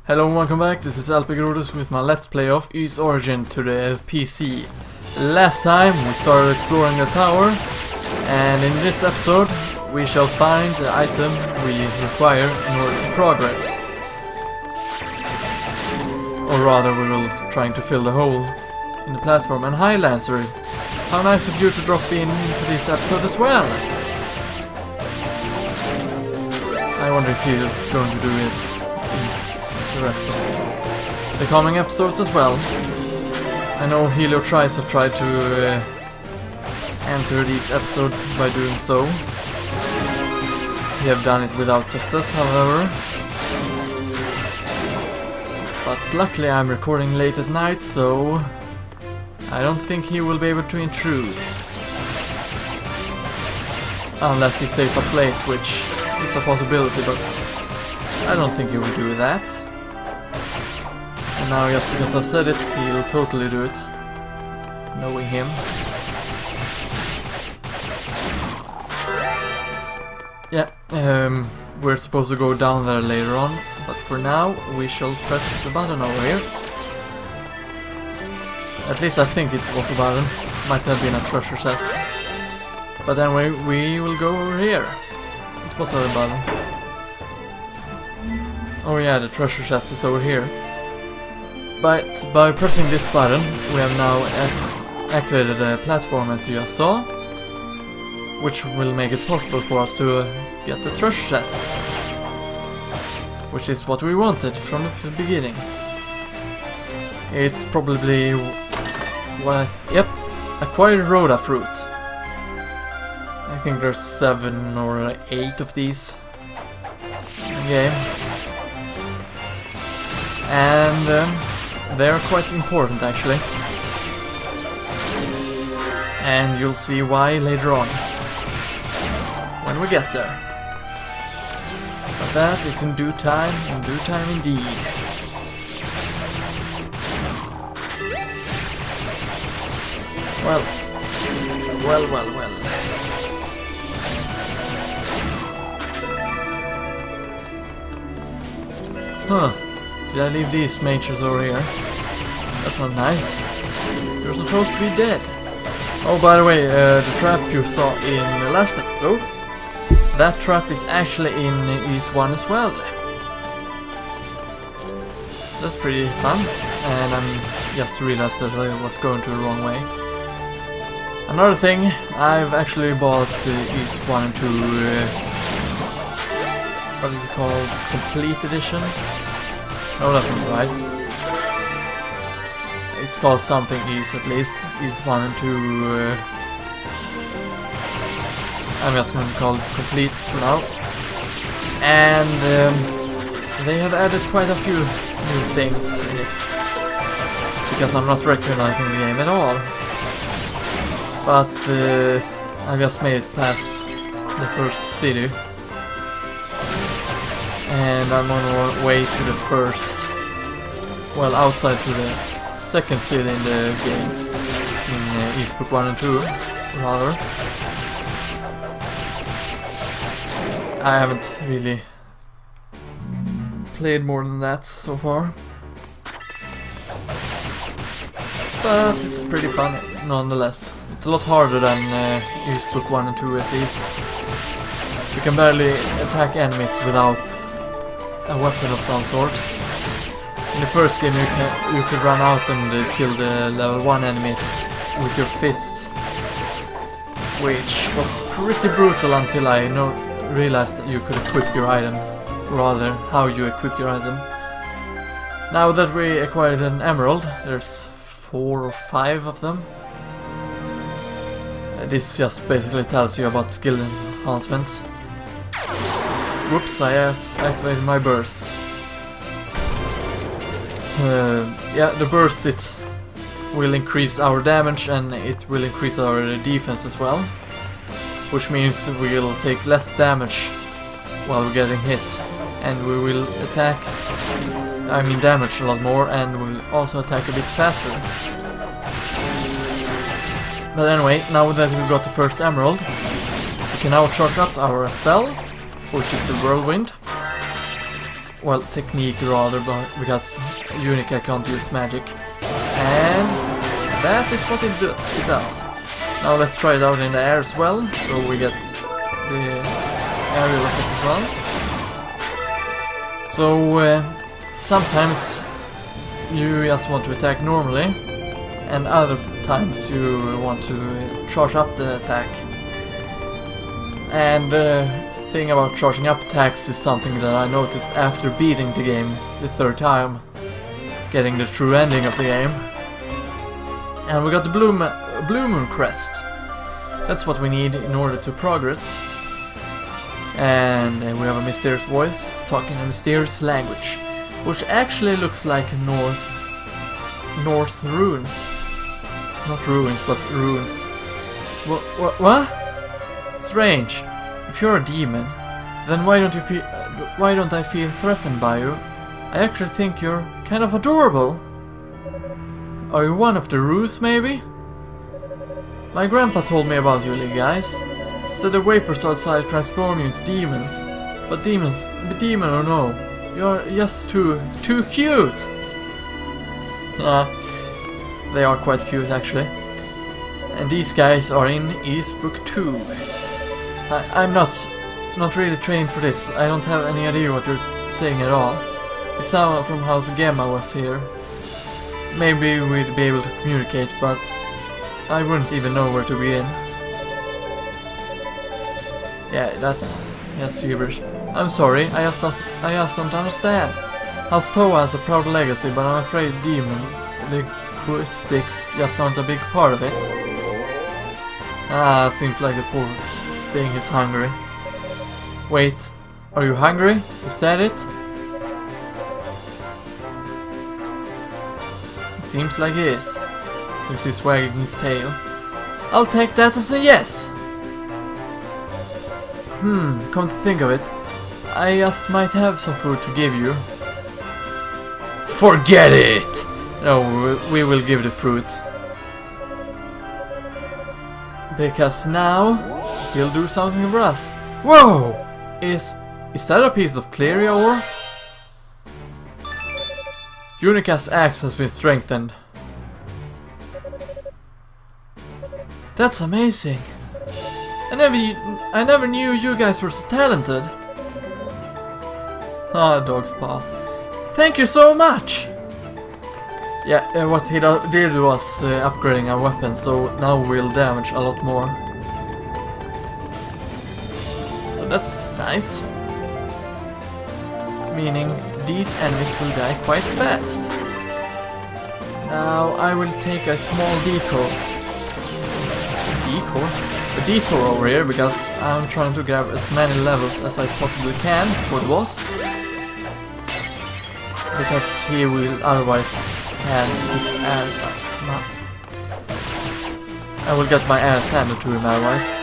Hello and welcome back, this is LPGrodus with my Let's Play of Ys Origin to the PC. Last time we started exploring the tower, and in this episode we shall find the item we require in order to progress. Or rather, we will trying to fill the hole in the platform. And hi Lancer, how nice of you to drop in to this episode as well. I wonder if he's going to do it the rest of the coming episodes as well. I know Helio tries to enter these episodes by doing so. We have done it without success, however. But luckily I'm recording late at night, so I don't think he will be able to intrude. Unless he stays up late, which is a possibility, but I don't think he will do that. And now, just because I've said it, he'll totally do it, knowing him. Yeah, we're supposed to go down there later on, but for now we shall press the button over here. At least I think it was a button, might have been a treasure chest. But anyway, we will go over here. It was a button. Oh yeah, the treasure chest is over here. But by pressing this button, we have now activated the platform as you just saw, which will make it possible for us to get the treasure chest, which is what we wanted from the beginning. It's probably what? Yep, acquired Rhoda fruit. I think there's 7 or 8 of these in the game, and they're quite important actually, and you'll see why later on when we get there. But that is in due time indeed. Well. Huh. Did I leave these mages over here? That's not nice. You're supposed to be dead. Oh, by the way, the trap you saw in the last episode, that trap is actually in Ys 1 as well. That's pretty fun, and I'm just realized that I was going to the wrong way. Another thing, I've actually bought Ys 1 and 2, what is it called? Complete Edition? No, that's not right. It's called something Ys at least. Ys 1 and 2. I'm just going to call it complete for now. And they have added quite a few new things in it, because I'm not recognizing the game at all. But I just made it past the first city, and I'm on my way to the first, well, outside to the second city in the game, in Ys Book 1 and 2, rather. I haven't really played more than that so far, but it's pretty fun nonetheless. It's a lot harder than Ys Book 1 and 2 at least. You can barely attack enemies without a weapon of some sort. In the first game you could run out and kill the level 1 enemies with your fists, which was pretty brutal until I realized that you could equip your item, rather how you equip your item. Now that we acquired an emerald, there's 4 or 5 of them. This just basically tells you about skill enhancements. Whoops, I activated my burst. Yeah, the burst, it will increase our damage and it will increase our defense as well, which means we'll take less damage while we're getting hit, and we will damage a lot more, and we'll also attack a bit faster. But anyway, now that we've got the first emerald, we can now charge up our spell, which is the whirlwind. well, technique rather, but because Yunica can't use magic. And that is what it does. Now let's try it out in the air as well, so we get the aerial effect as well. So sometimes you just want to attack normally, and other times you want to charge up the attack. And the thing about charging up attacks is something that I noticed after beating the game the third time, getting the true ending of the game. And we got the Blue Moon Crest. That's what we need in order to progress. And we have a mysterious voice talking a mysterious language, which actually looks like Norse runes. Not ruins, but runes. What? Strange. If you're a demon, then why don't I feel threatened by you? I actually think you're kind of adorable. Are you one of the Ruse, maybe? My grandpa told me about you, guys. Said the vapors outside transform you into demons. But demon or no, you're just too cute. They are quite cute, actually. And these guys are in East Book 2. I'm not really trained for this. I don't have any idea what you're saying at all. If someone from House Gemma was here, maybe we'd be able to communicate, but I wouldn't even know where to begin. Yeah, that's gibberish. I'm sorry, I just don't understand. House Toa has a proud legacy, but I'm afraid demon linguistics just aren't a big part of it. It seems like the poor thing is hungry. Wait, are you hungry? Is that it? It seems like he is, since he's wagging his tail. I'll take that as a yes! Come to think of it, I just might have some food to give you. Forget it! No, we will give the fruit. Because now, he'll do something for us. Whoa! Is that a piece of clear ore? Yunica's axe has been strengthened. That's amazing. I never knew you guys were so talented. Dog's paw. Thank you so much! Yeah, what he did was upgrading our weapon, so now we'll damage a lot more. So that's nice. Meaning these enemies will die quite fast. Now I will take a small detour over here, because I'm trying to grab as many levels as I possibly can for the boss. Because he will otherwise hand his ass. I will get my ass handed to him otherwise.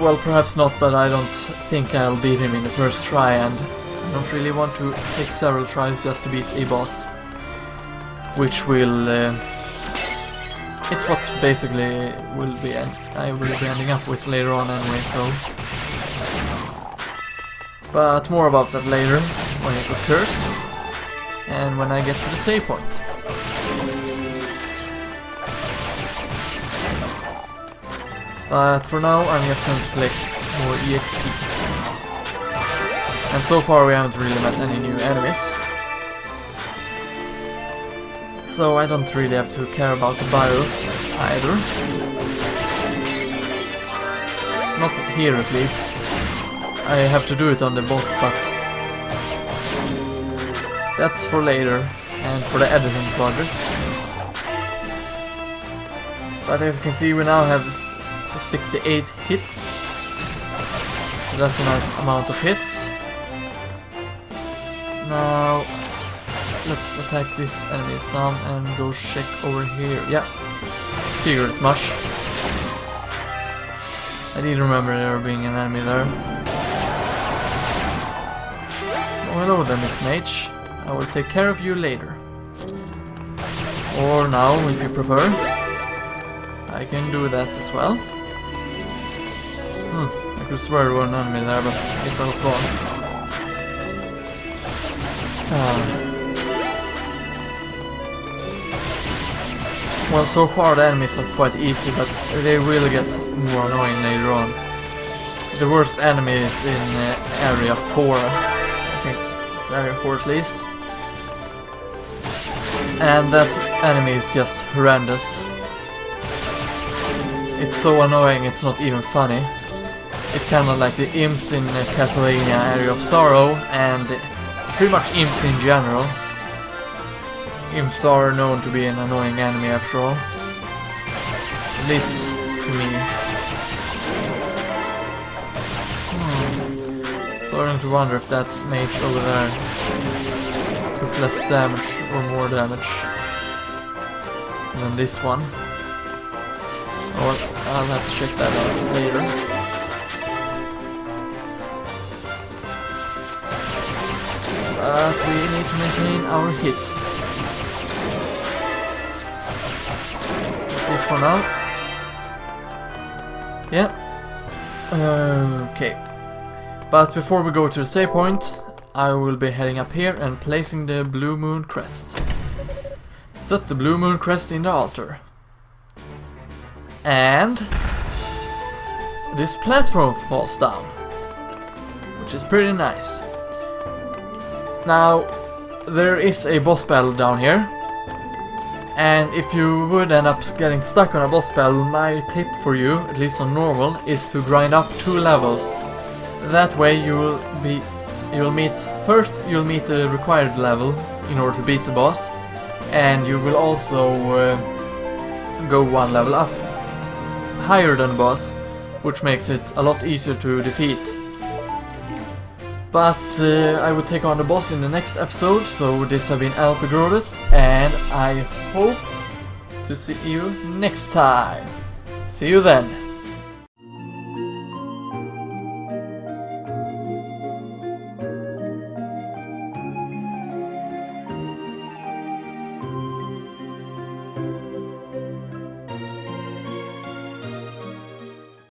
Well, perhaps not, but I don't think I'll beat him in the first try, and I don't really want to take several tries just to beat a boss. Which will... it's what basically I will be ending up with later on anyway, so... But more about that later, when it occurs, and when I get to the save point. But for now, I'm just going to collect more EXP. And so far we haven't really met any new enemies. So I don't really have to care about the bios either. Not here at least. I have to do it on the boss, but that's for later and for the editing progress. But as you can see, we now have 68 hits. So that's a nice amount of hits. Now let's attack this enemy some and go check over here. Yeah, figured as much. I did remember there being an enemy there. Oh, hello there, Mr. Mage. I will take care of you later. Or now, if you prefer. I can do that as well. I could swear there were an enemy there, but I guess I was wrong. Well, so far the enemies are quite easy, but they will get more annoying later on. The worst enemy is in area 4. I think it's area 4 at least. And that enemy is just horrendous. It's so annoying, it's not even funny. It's kind of like the imps in Catalina Area of Sorrow, and pretty much imps in general. Imps are known to be an annoying enemy after all. At least to me. Starting to wonder if that mage over there took less damage or more damage than this one. Well, I'll have to check that out later. But we need to maintain our hit. This for now. Yeah. Okay. But before we go to the save point, I will be heading up here and placing the Blue Moon Crest. Set the Blue Moon Crest in the altar. And this platform falls down, which is pretty nice. Now, there is a boss battle down here, and if you would end up getting stuck on a boss battle, my tip for you, at least on normal, is to grind up 2 levels. That way you'll meet the required level in order to beat the boss, and you will also go 1 level up higher than the boss, which makes it a lot easier to defeat. But I will take on the boss in the next episode, so this has been LPGrodus, and I hope to see you next time. See you then!